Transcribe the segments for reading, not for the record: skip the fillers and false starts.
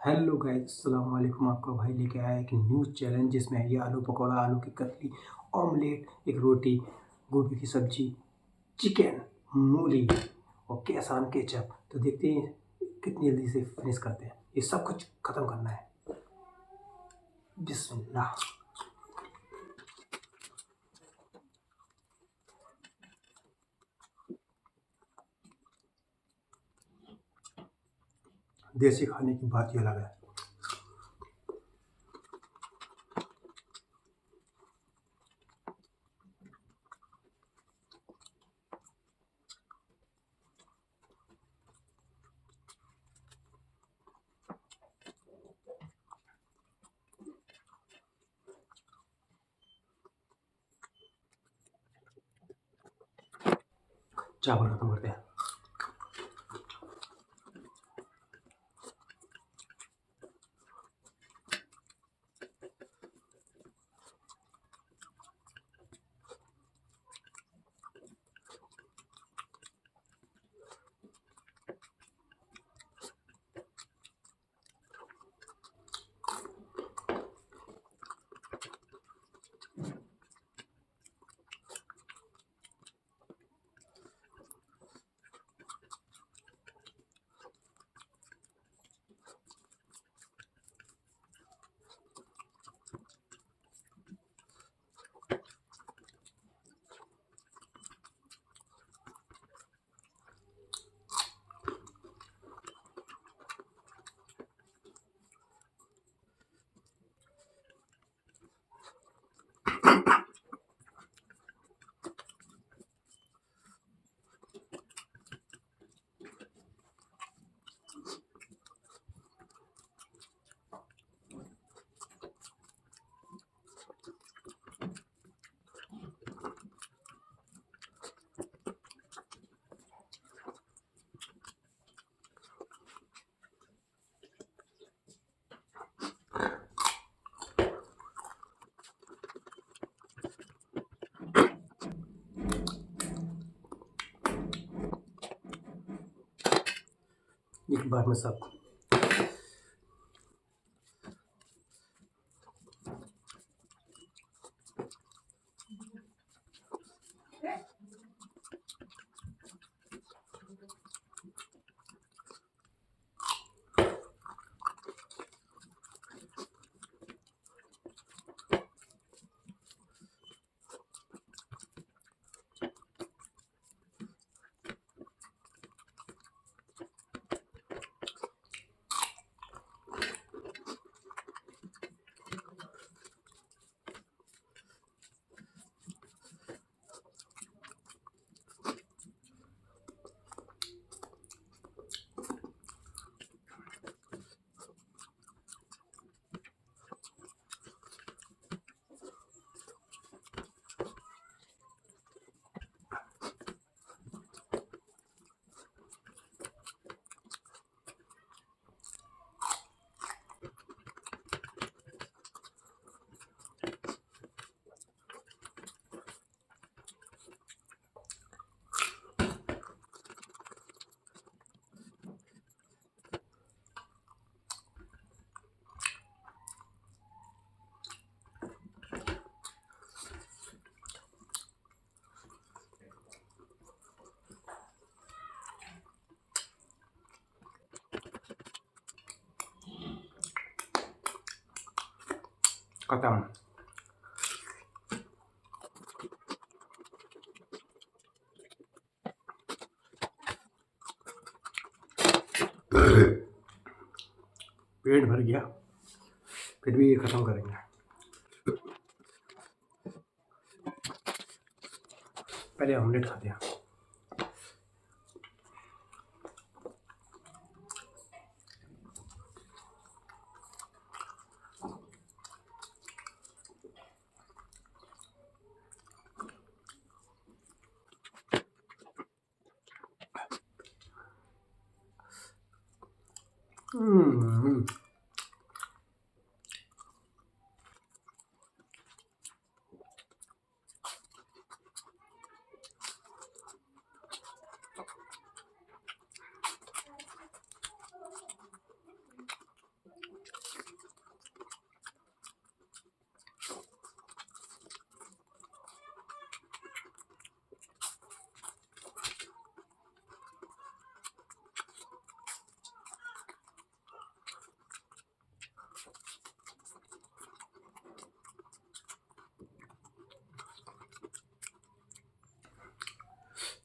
Hello guys, अस्सलाम वालेकुम। आपका भाई लेके आया एक न्यू चैलेंज जिसमें है ये आलू पकौड़ा, आलू की कतली, ऑमलेट, एक रोटी, गोभी की सब्जी, चिकन, मूली और केसान केचप। तो देखते हैं कितनी जल्दी से फिनिश करते हैं। ये सब कुछ खत्म करना है। बिस्मिल्लाह। देसी खाने की बात ही अलग है। चावल खत्म करते हैं। एक बार में सब। खत्म। पेट भर गया, फिर भी ये खत्म करेंगे। पहले ऑमलेट खाते हैं। हम्म।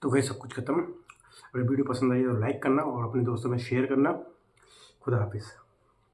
तो भाई सब कुछ खत्म। अगर वीडियो पसंद आई तो लाइक करना और अपने दोस्तों में शेयर करना। खुदा हाफिज़।